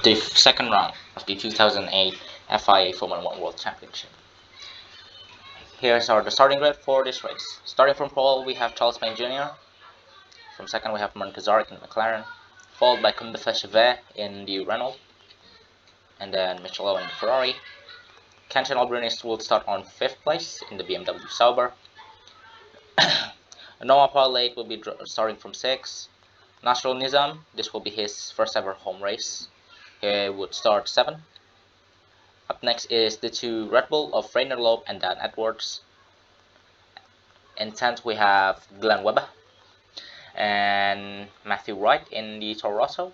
The second round of the 2008 FIA Formula 1 World Championship. Here's the starting grid for this race. Starting from pole, we have Charles Payne Jr. From second, we have Martin Kazarek in McLaren, followed by Chevette in the Renault, and then Mitchell Owen in the Ferrari. Kenton Albernis will start on 5th place in the BMW Sauber. Noah Paulate will be starting from 6th. Nasrul Nizam, this will be his first ever home race. He would start 7th. Up next is the two Red Bull of Rainer Loeb and Dan Edwards. In 10th we have Glenn Webber and Matthew Wright in the Toro Rosso.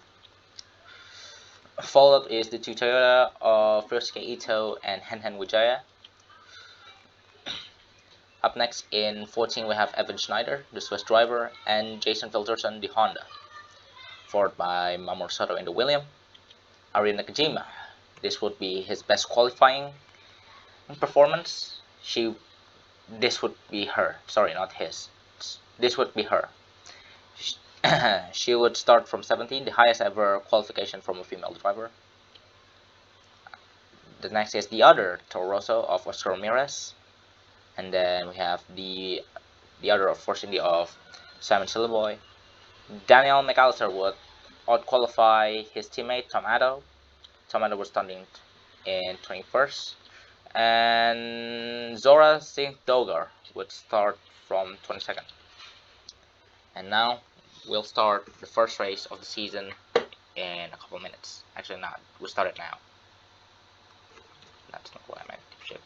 Followed is the two Toyota of Ryosuke Ito and Henhen Wijaya. Up next in 14 we have Evan Schneider, the Swiss driver, and Jason Filterson, the Honda. Followed by Mamoru Soto in the William. Ari Nakajima, this would be his best qualifying performance. This would be her. Sorry, not his. This would be her. She would start from 17, the highest ever qualification from a female driver. The next is the other Toro Rosso of Oscar Ramirez. And then we have the other, unfortunately, of Simon Silverboy. Daniel McAllister would out-qualify his teammate Tom Addo. Tom Addo was starting in 21st. And Zora Singh Dogar would start from 22nd. And now we'll start the first race of the season in a couple minutes. Actually not, we'll start it now. That's not what I meant. Shit.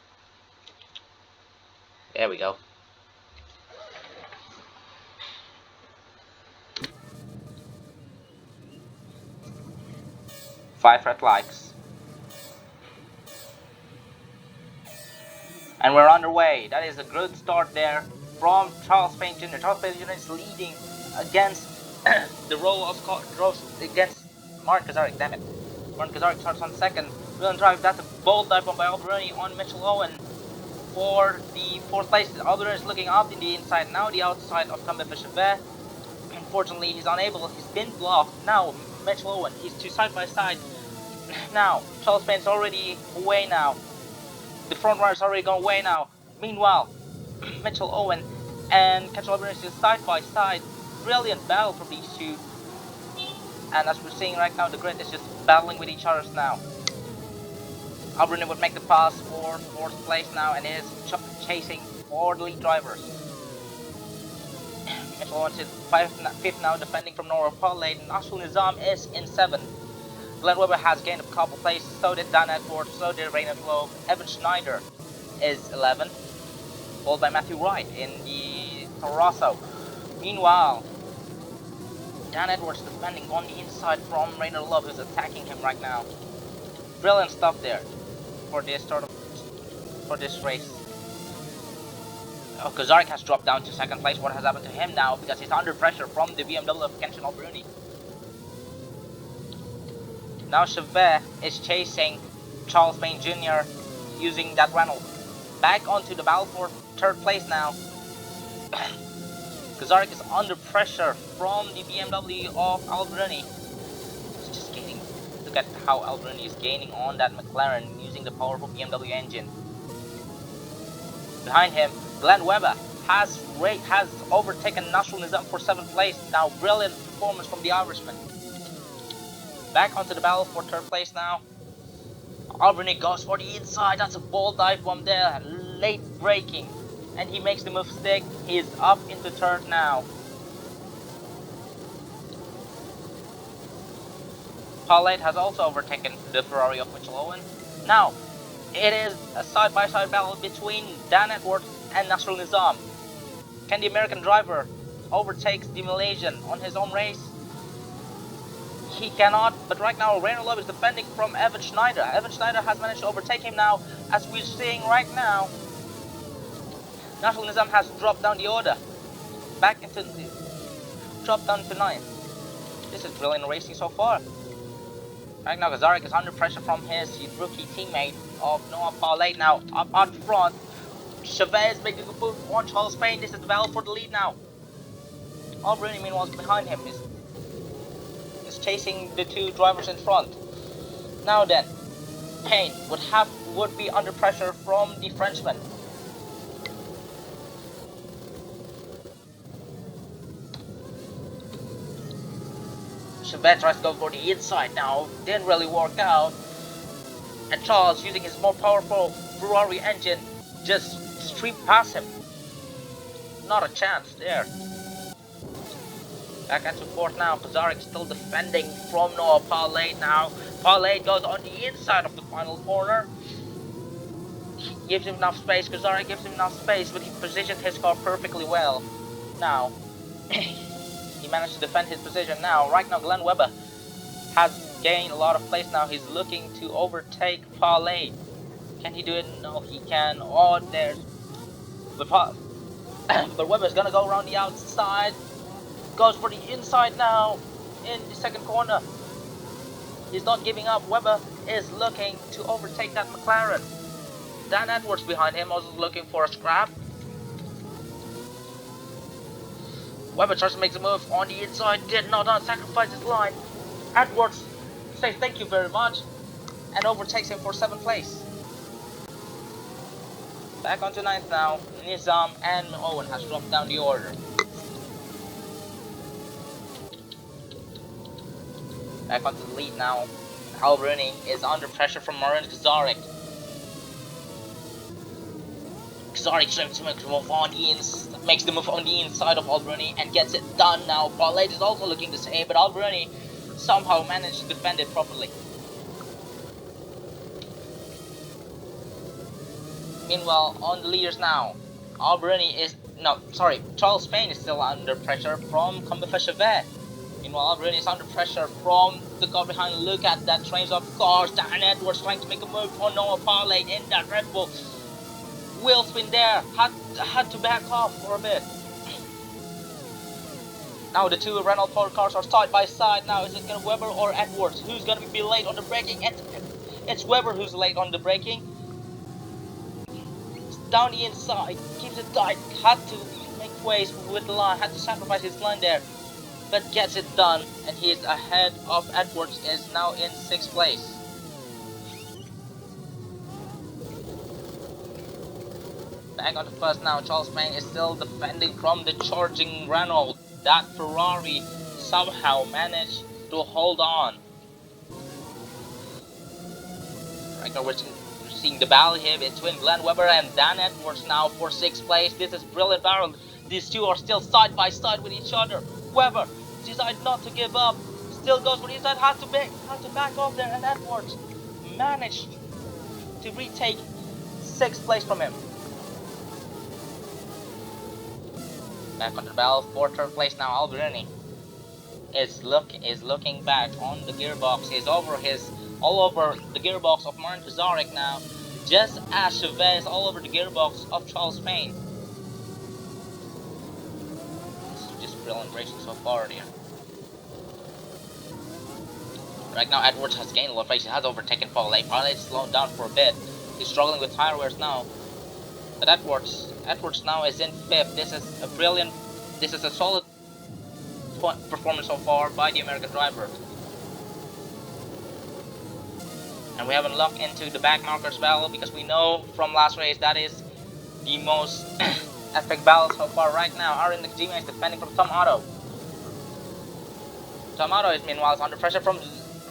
There we go. Five red lights. And we're underway. That is a good start there from Charles Payne Jr. Charles Payne Jr. is leading against the row of against Martin Kazarek. Damn it. Martin Kazarek starts on 2nd. Brilliant drive. That's a bold dive bomb by Alberoni on Mitchell Owen for the 4th place. Alberoni is looking out in the inside, now the outside of Cambe Chevette. Unfortunately, he's unable. He's been blocked. Now Mitchell Owen, he's two side by side. Now Charles Payne's already away now. The front runner's already gone away now. Meanwhile, Mitchell Owen and Kenton Alberoni is side by side. Brilliant battle from these two. And as we're seeing right now, the grid is just battling with each other now. Alberoni would make the pass for 4th place now and is chasing 4 lead drivers. Mitchell Owen is 5th now, defending from Nora Paulate. Nasrul Nizam is in 7th. Glenn Webber has gained a couple places, so did Dan Edwards, so did Rainer Loeb. Evan Schneider is 11th, followed by Matthew Wright in the Toro Rosso. Meanwhile, Dan Edwards defending on the inside from Rainer Loeb, who's attacking him right now. Brilliant stuff there for this race. Kazarek has dropped down to 2nd place. What has happened to him now? Because he's under pressure from the BMW of Kenton Alberoni. Now Chevette is chasing Charles Payne Jr. using that Renault. Back onto the battle for 3rd place now. Kazarek is under pressure from the BMW of Alberoni. He's just gaining. Look at how Alberoni is gaining on that McLaren using the powerful BMW engine. Behind him, Glenn Webber has overtaken Nasrul Nizam for 7th place. Now brilliant performance from the Irishman. Back onto the battle for 3rd place now. Alberoni goes for the inside. That's a bold dive bomb there. Late braking. And he makes the move stick. He is up into 3rd now. Paulette has also overtaken the Ferrari of Mitchell Owen. Now, it is a side-by-side battle between Dan Edwards and Nasrul Nizam. Can the American driver overtake the Malaysian on his own race? He cannot, but right now Rainer Loeb is defending from Evan Schneider. Evan Schneider has managed to overtake him now, as we're seeing right now. Nasrul Nizam has dropped down the order. Dropped down to 9th. This is brilliant racing so far. Right now Kazarek is under pressure from his rookie teammate of Noah Paulate now up out front. Chevette is making a move on Charles Payne. This is the battle for the lead now. Alberoni meanwhile is behind him. Is chasing the two drivers in front. Now then, Payne would be under pressure from the Frenchman. Chevette tries to go for the inside now, didn't really work out. And Charles, using his more powerful Ferrari engine, just streaked past him. Not a chance there. Back into fourth now. Kazaric still defending from Noah Paulade now. Paulade goes on the inside of the final corner. Gives him enough space. Kazaric gives him enough space, but he positioned his car perfectly well. Now, he managed to defend his position. Now, right now, Glenn Webber has gained a lot of place now. He's looking to overtake Paulade. Can he do it? No, he can. Oh, there's... But Webber's gonna go around the outside. Goes for the inside now in the second corner. He's not giving up. Webber is looking to overtake that McLaren. Dan Edwards behind him also looking for a scrap. Webber tries to make the move on the inside. Did not sacrifice his line. Edwards says thank you very much and overtakes him for 7th place. Back onto 9th now. Nizam and Owen has dropped down the order. Back onto the lead now. Albruni is under pressure from Marin Kazaric. Kazaric makes the move on the inside of Albruni and gets it done now. Paulade is also looking the same, but Albruni somehow managed to defend it properly. Meanwhile, on the leaders now, Charles Payne is still under pressure from Combefer Chevet. Meanwhile, Albruni is under pressure from the car behind. Look at that trains of cars. Dan Edwards trying to make a move on Noah Paulade in that Red Bull. Wheel spin there. Had to back off for a bit. Now the two Renault Ford cars are side by side. Now is it going to Webber or Edwards? Who's going to be late on the braking? It's Webber who's late on the braking. Down the inside, keeps it tight, had to make ways with the line, had to sacrifice his line there, but gets it done, and he is ahead of Edwards, is now in 6th place. Back on the first now, Charles Payne is still defending from the charging Renault. That Ferrari somehow managed to hold on. Right now we're seeing the battle here between Glenn Webber and Dan Edwards now for 6th place. This is brilliant battle. These two are still side by side with each other. Webber decided not to give up. Still goes for the inside. Had to back off there, and Edwards managed to retake 6th place from him. Back on the battle for 3rd place now. Albruni is looking back on the gearbox. He's all over the gearbox of Marin Kazaric now, just as Chevet is all over the gearbox of Charles Payne. This is just brilliant racing so far here. Right now Edwards has gained a lot of race. He has overtaken Paulade. Paulade is slowed down for a bit. He's struggling with tire wears now. But Edwards now is in 5th. This is a solid performance so far by the American driver. And we haven't looked into the back markers battle because we know from last race that is the most epic battle so far. Right now, Aaron Nakajima is defending from Tom Otto. Tom Otto is meanwhile under pressure from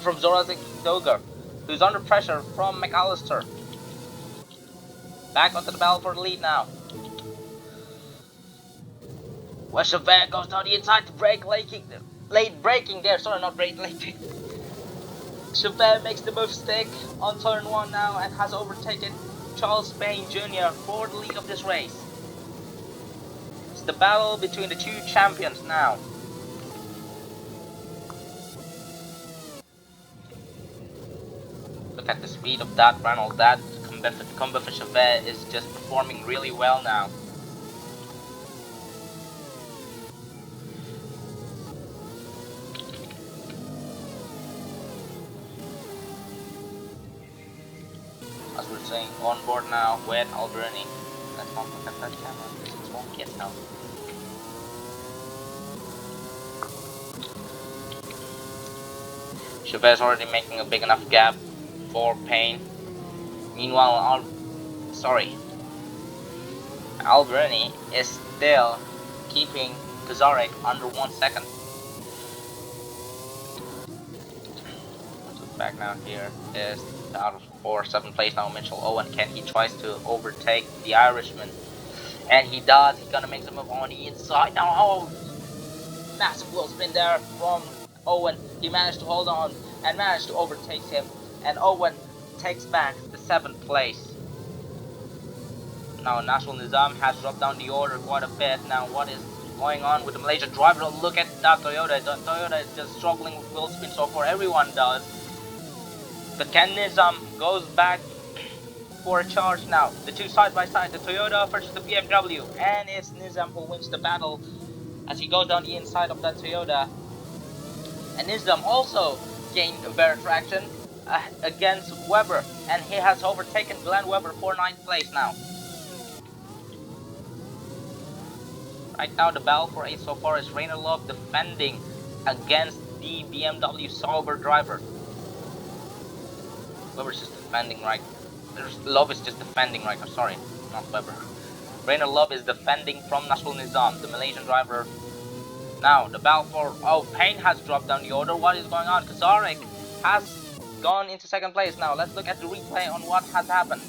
Zorazik Doger, who's under pressure from McAllister. Back onto the battle for the lead now. West Chevet goes down the inside to brake late braking there. Sorry, not brake late. Chevet makes the move stick on turn 1 now and has overtaken Charles Payne Jr. for the lead of this race. It's the battle between the two champions now. Look at the speed of that Renault. That Combefer Chevet is just performing really well now. As we're saying, on board now with Albruni. Let's not look at that camera because it won't get out. Chevet is already making a big enough gap for Payne. Meanwhile, Alberni is still keeping Kazarek under 1 second. Back now here is out of 7th place now. Mitchell Owen, he tries to overtake the Irishman, and he does. He's gonna make some move on the inside now. Oh, massive wheel spin there from Owen. He managed to hold on and managed to overtake him, and Owen takes back the 7th place. Now National Nizam has dropped down the order quite a bit. Now what is going on with the Malaysian driver? Look at that Toyota. The Toyota is just struggling with wheel spin so far. Everyone does. But Ken Nizam goes back for a charge now. The two side by side, the Toyota versus the BMW, and it's Nizam who wins the battle as he goes down the inside of that Toyota. And Nizam also gained a better traction against Webber, and he has overtaken Glenn Webber for 9th place now. Right now the battle for 8th so far is Rainer Love defending against the BMW Sauber driver. Weber's just defending right. Love is just defending right. I'm sorry, not Weber. Rainer Love is defending from National Nizam, the Malaysian driver. Now the battle for Payne has dropped down the order. What is going on? Kazarek has gone into 2nd place now. Let's look at the replay on what has happened.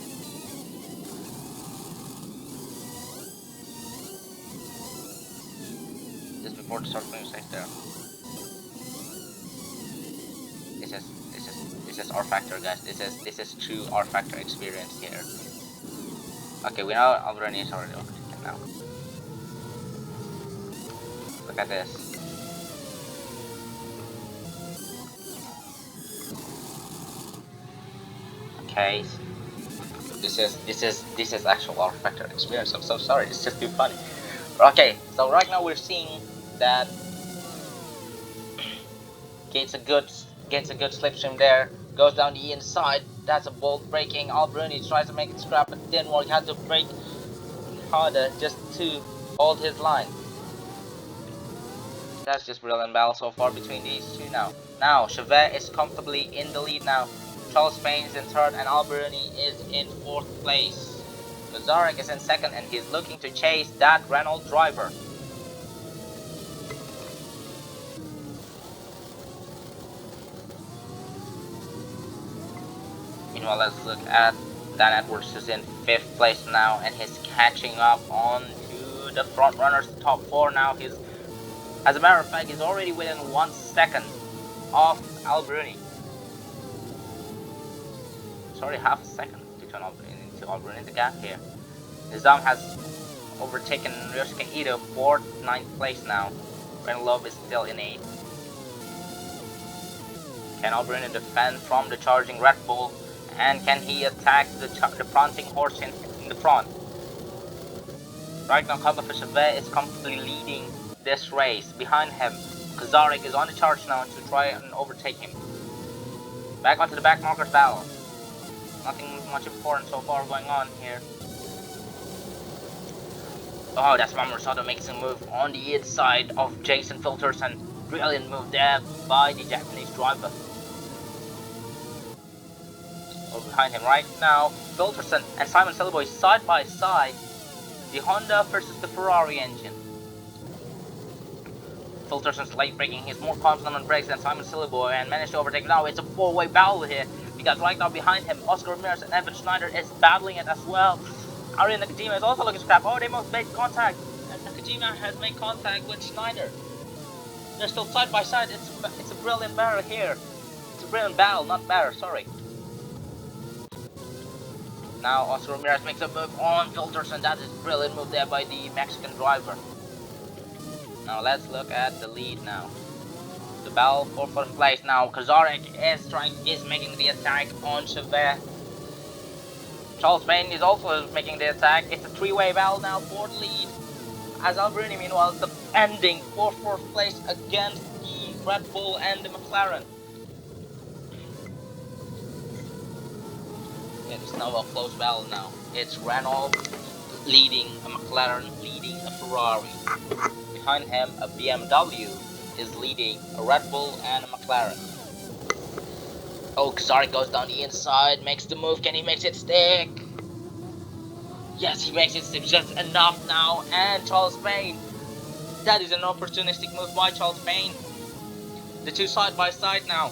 Just before the start of the there. This is R Factor, guys. This is true R Factor experience here. Okay, we know Alberni is already overtaken now. Look at this. Okay. This is actual R Factor experience. I'm so sorry. It's just too funny. Okay, so right now we're seeing that gets a good slipstream there. Goes down the inside. That's a bolt braking. Alberni tries to make it scrap, but didn't work. He had to brake harder just to hold his line. That's just brilliant battle so far between these two now. Now Chevet is comfortably in the lead now. Charles Payne is in 3rd and Alberni is in 4th place. Kazarek is in 2nd and he's looking to chase that Renault driver. Meanwhile, let's look at Dan Edwards, who's in 5th place now, and he's catching up on to the front runners, the top 4 now. As a matter of fact, he's already within 1 second of Alberni. Sorry, half a second to turn Alberni the gap here. Nizam has overtaken Ryosuke Ito for 9th place now. Ren Love is still in 8th. Can Alberni defend from the charging Red Bull? And can he attack the prancing horse in the front? Right now, Kaba Chevet is comfortably leading this race. Behind him, Kazarek is on the charge now to try and overtake him. Back onto the back markers battle. Nothing much important so far going on here. Oh, that's Mamoru makes a move on the inside of Jason Filterson. Brilliant move there by the Japanese driver. Behind him right now, Filterson and Simon Silverboy side by side. The Honda versus the Ferrari engine. Filterson's late braking. He's more confident on brakes than Simon Silverboy and managed to overtake. Now it's a 4-way battle here. Because right now behind him, Oscar Ramirez and Evan Schneider is battling it as well. Arya Nakajima is also looking scrap. Oh, they must make contact. And Nakajima has made contact with Schneider. They're still side by side. It's a brilliant battle here. It's a brilliant battle, not battle, sorry. Now Oscar Ramirez makes a move on Filters, and that is a brilliant move there by the Mexican driver. Now let's look at the lead now. The battle for 4th place now. Kazarek is making the attack on Chevet. Charles Payne is also making the attack. It's a 3-way battle now for the lead. As Alberni meanwhile is defending for 4th place against the Red Bull and the McLaren. It's now a close battle now. It's Renault leading a McLaren, leading a Ferrari. Behind him, a BMW is leading a Red Bull and a McLaren. Oh, Kazari goes down the inside, makes the move. Can he make it stick? Yes, he makes it stick just enough now. And Charles Payne. That is an opportunistic move by Charles Payne. The two side by side now.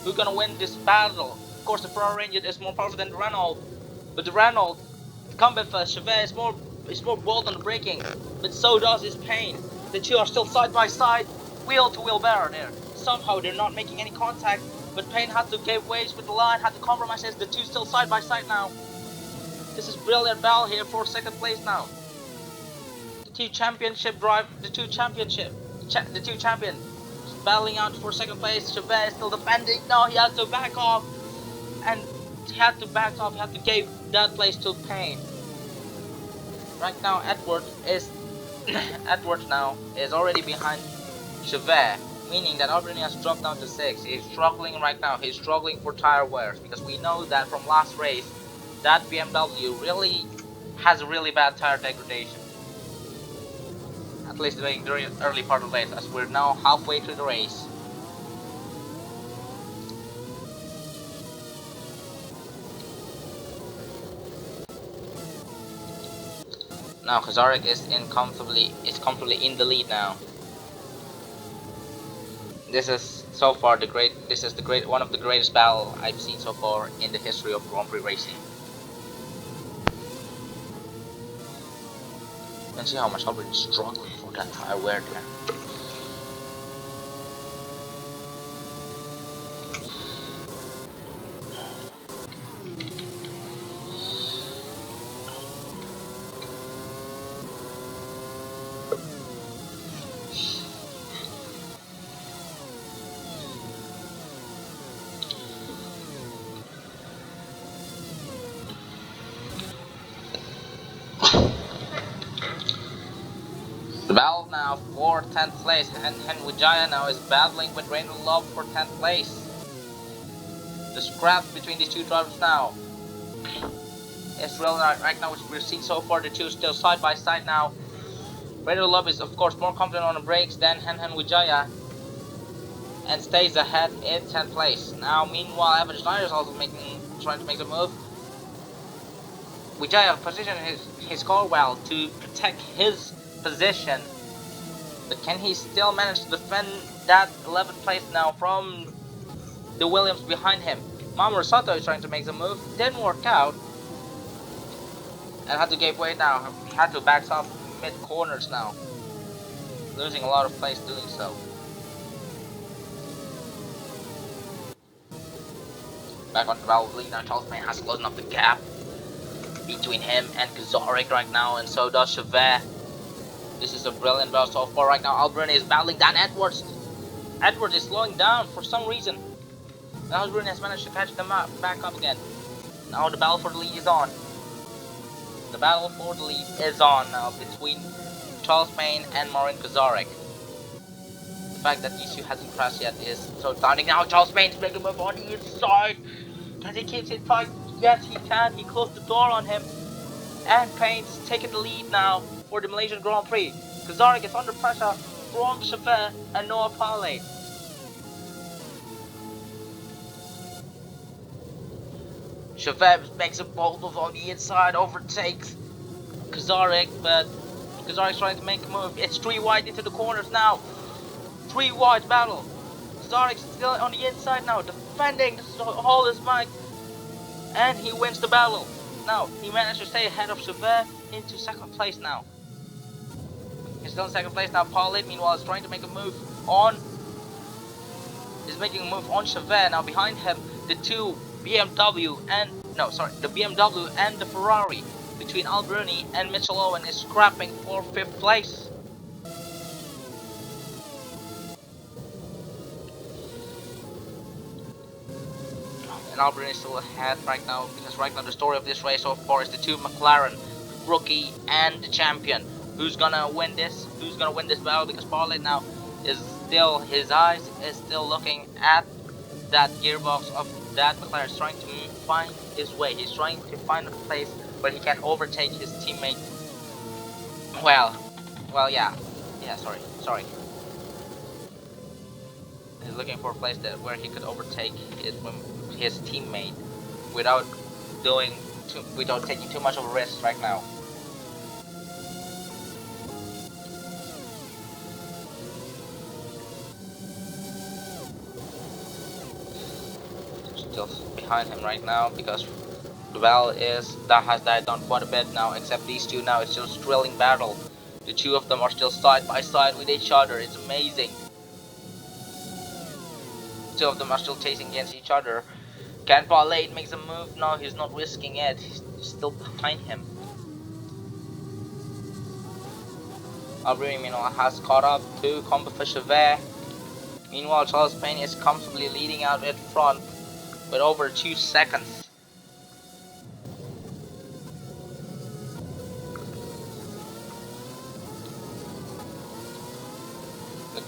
Who's gonna win this battle? Of course, the Ferrari engine is more powerful than the Renault, but the Renault combat for Chevette is more bold on the braking, but so does his Payne. The two are still side by side, wheel to wheel barrier there. Somehow they're not making any contact, but Payne had to give ways with the line, had to compromise. The two still side by side now. This is brilliant battle here for second place now. The two champions battling out for second place. Chevette is still defending. No, he has to back off, and he had to back off. He had to give that place to Payne. Right now, Edward now is already behind Chevette, meaning that Albrini has dropped down to 6. He's struggling right now. He's struggling for tire wears because we know that from last race that BMW really has a really bad tire degradation. At least during the early part of the race, as we're now halfway through the race. Now Kazarek is comfortably in the lead now. This is one of the greatest battles I've seen so far in the history of Grand Prix racing. You can see how much Albert is struggling for that tire wear there. The battle now for 10th place, and Wijaya now is battling with Rainer Love for 10th place. The scrap between these two drivers now is real right now, which we're seeing so far. The two still side by side now. Rainer Love is of course more confident on the brakes than Henhen Wijaya and stays ahead in 10th place. Now meanwhile Evan Schneider is also trying to make the move. Wijaya positioned his car well to protect his position, but can he still manage to defend that 11th place now from the Williams behind him? Mamoru Sato is trying to make the move, didn't work out, and had to give way now. He had to back off mid corners now, losing a lot of place doing so. Back on the battle lead now. Charles Payne has closed up the gap between him and Kazarek right now, and so does Chevette. This is a brilliant battle so far right now. Albrini is battling down Edwards. Edwards is slowing down for some reason. Now Albrini has managed to catch them back up again. Now the battle for the lead is on. The battle for the lead is on now between Charles Payne and Marin Kazarek. The fact that issue hasn't crashed yet is so daunting. Now Charles Payne's making a move on the inside. Can he keep it tight? Yes, he can. He closed the door on him. And Payne's taking the lead now for the Malaysian Grand Prix. Kazarek is under pressure from Chevette and Noah Palade. Chevette makes a bold move on the inside, overtakes Kazarek, but Kazarek's trying to make a move. It's 3 wide into the corners now. 3 wide battle. Kazarek's still on the inside now, defending all his might, and he wins the battle. Now he managed to stay ahead of Chevette into second place now. He's still in second place now. Palade meanwhile is trying to make a move on. Is making a move on Chevette now. Behind him, the BMW and the Ferrari between Albrini and Mitchell Owen is scrapping for 5th place. And Albrini is still ahead right now, because right now the story of this race so far is the 2 McLaren, rookie and the champion. Who's gonna win this? Who's gonna win this battle? Because Palade now is still, his eyes is still looking at that gearbox of that McLaren. Is trying to find his way. He's trying to find a place where he can overtake his teammate. Well, yeah, sorry. He's looking for a place where he could overtake his teammate without without taking too much of a risk right now. Still behind him right now because Duval has died down quite a bit now, except these two now. It's just thrilling battle. The two of them are still side by side with each other. It's amazing. Two of them are still chasing against each other. Can Paulade makes a move? No, he's not risking it. He's still behind him. Aubrey, meanwhile, has caught up to Combe Chevet. Meanwhile, Charles Payne is comfortably leading out in front with over 2 seconds.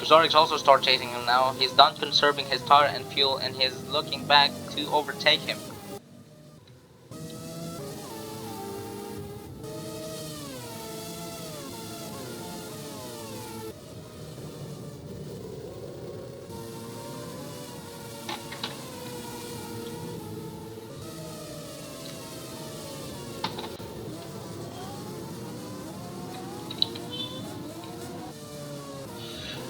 Kuzarix also starts chasing him now. He's done conserving his tire and fuel and he's looking back to overtake him.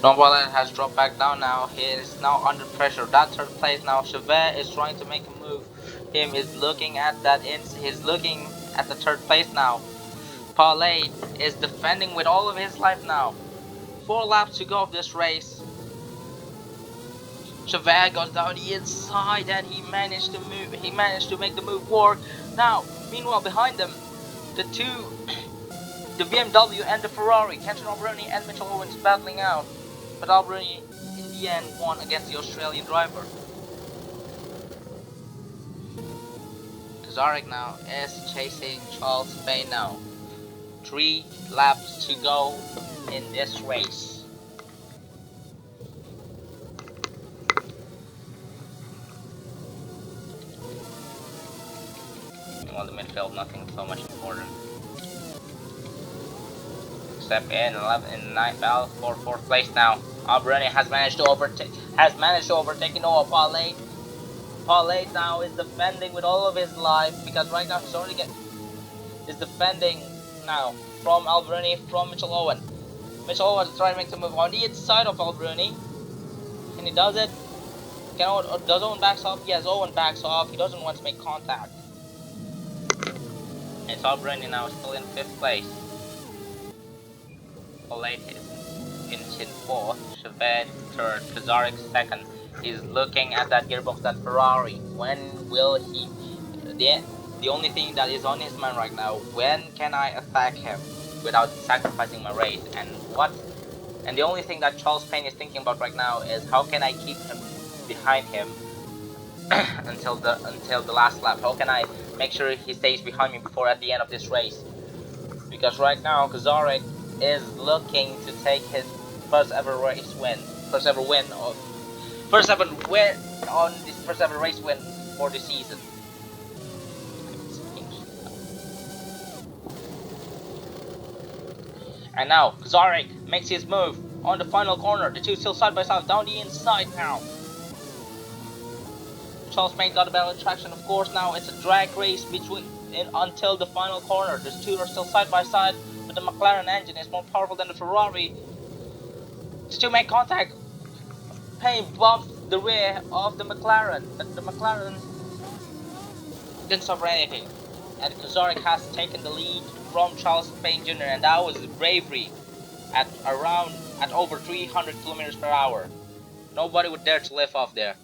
Novaland has dropped back down now. He is now under pressure. That third place now. Chevet is trying to make a move. Him is looking at he's looking at the third place now. Paulade is defending with all of his life now. 4 laps to go of this race. Chevet goes down the inside and he managed to move. He managed to make the move work. Now, meanwhile behind them, the BMW and the Ferrari, Kenton Alberoni and Mitchell Owens battling out. But Alberoni in the end won against the Australian driver. Kazarek now is chasing Charles Payne now. 3 laps to go in this race. Meanwhile, the midfield, nothing so much important. Step in 9th battle for 4th place now. Alberoni has managed to overtake Noah Paulade. Paulade now is defending with all of his life because right now is defending now from Alberoni from Mitchell Owen. Mitchell Owen is trying to make the move on the inside of Alberoni. And he does it. Does Owen backs off? Yes, Owen backs off. He doesn't want to make contact. It's Alberoni now still in 5th place. Paulade is in 4th, Chevet 3rd, Kazarek 2nd. He's looking at that gearbox, that Ferrari. When will he... The only thing that is on his mind right now, when can I attack him without sacrificing my race? And the only thing that Charles Payne is thinking about right now is how can I keep him behind him until the last lap? How can I make sure he stays behind me before at the end of this race? Because right now Kazarek is looking to take his first ever race win for the season. And now Kazarek makes his move on the final corner. The two still side by side down the inside now. Charles Payne got a better traction, of course. Now it's a drag race until the final corner. The two are still side by side, but the McLaren engine is more powerful than the Ferrari. The two make contact. Payne bumps the rear of the McLaren, but the McLaren didn't suffer anything. And Kazarek has taken the lead from Charles Payne Jr. and that was bravery at over 300 kilometers per hour. Nobody would dare to lift off there.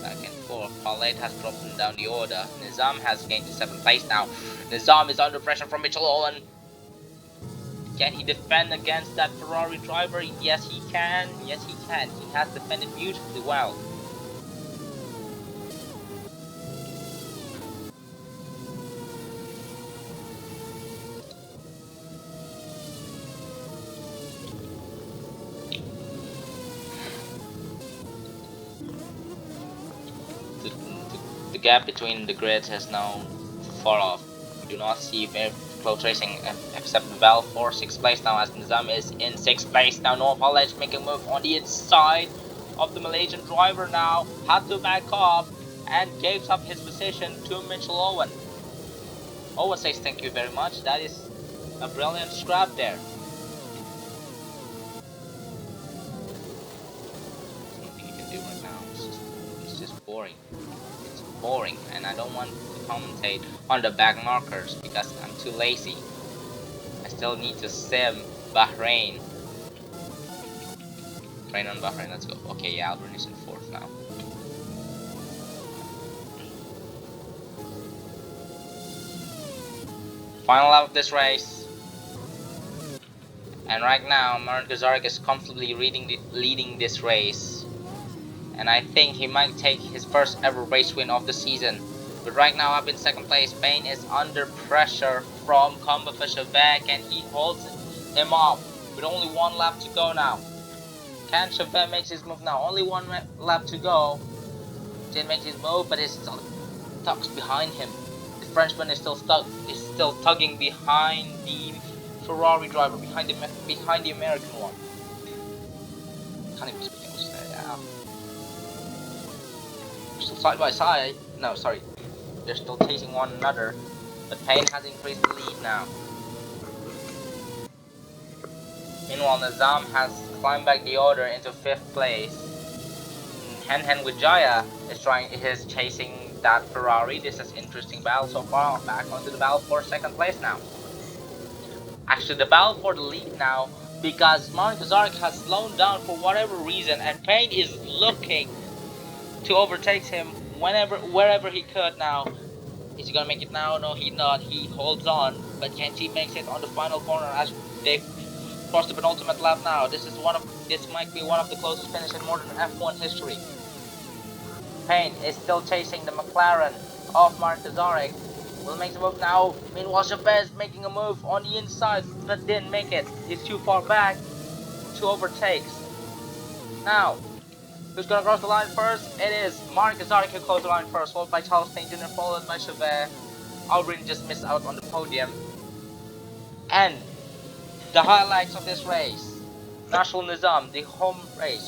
Back and forth. Paulade has dropped him down the order. Nizam has gained to 7th place now. Nizam is under pressure from Mitchell Owen. Can he defend against that Ferrari driver? Yes, he can. Yes, he can. He has defended beautifully well. The gap between the grids has now fallen off. We do not see Close Racing except Valve for 6th place now, as Nizam is in 6th place now. North College making a move on the inside of the Malaysian driver now. Had to back up and gave up his position to Mitchell Owen. Owen says thank you very much. That is a brilliant scrap there. There's nothing you can do right now. It's just boring. It's boring, and I don't want to commentate on the back markers because I'm too lazy. I still need to sim Bahrain. Train on Bahrain, let's go. Okay, yeah, Albert is in 4th now. Final lap of this race. And right now, Marin Gazarek is comfortably leading this race. And I think he might take his first ever race win of the season. But right now, up in 2nd place, Payne is under pressure from Combo Chauvet, and he holds him off with only 1 lap to go now. Can Chauvet makes his move now? Only 1 lap to go. Didn't make his move, but he's still tucks behind him. The Frenchman is still tugging behind the Ferrari driver, behind the American one. Can't even speak English there. Yeah. They're still side by side. No, sorry. They're still chasing one another, but Payne has increased the lead now. Meanwhile, Nizam has climbed back the order into 5th place. Hen Wijaya is chasing that Ferrari. This is interesting battle so far. Back onto the battle for 2nd place now. Actually, the battle for the lead now, because Marin Gazarek has slowed down for whatever reason, and Payne is looking to overtake him wherever he could now. Is he gonna make it now? No, he's not. He holds on, but Kenji makes it on the final corner as they cross the penultimate lap now. This might be one of the closest finishes in modern F1 history. Payne is still chasing the McLaren of Marin Gazarek. Will make the move now. Meanwhile, Chavez making a move on the inside, but didn't make it. He's too far back to overtake. Now, who's gonna cross the line first? It is Marin Gazarek who closed the line first, followed by Charles Payne Jr., followed by Chavez. Albrin just missed out on the podium. And the highlights of this race: National Nizam, the home race,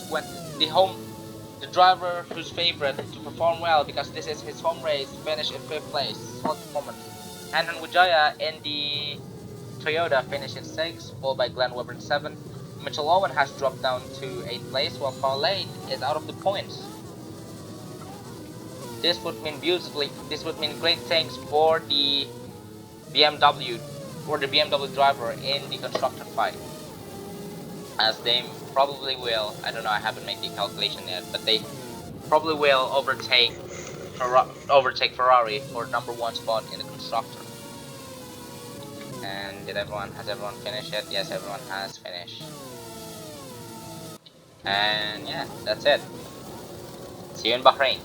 the driver who's favorite to perform well because this is his home race, finished in 5th place. Solid performance. And Wijaya in the Toyota finished in 6th, followed by Glenn Webber in 7th. Mitchell Owen has dropped down to 8th place, while Carl Lane is out of the points. This would mean great things for the BMW driver in the constructor fight, as they probably will, I don't know, I haven't made the calculation yet, but they probably will overtake Ferrari for #1 spot in the constructor. And has everyone finished yet? Yes, everyone has finished. And yeah, that's it. See you in Bahrain.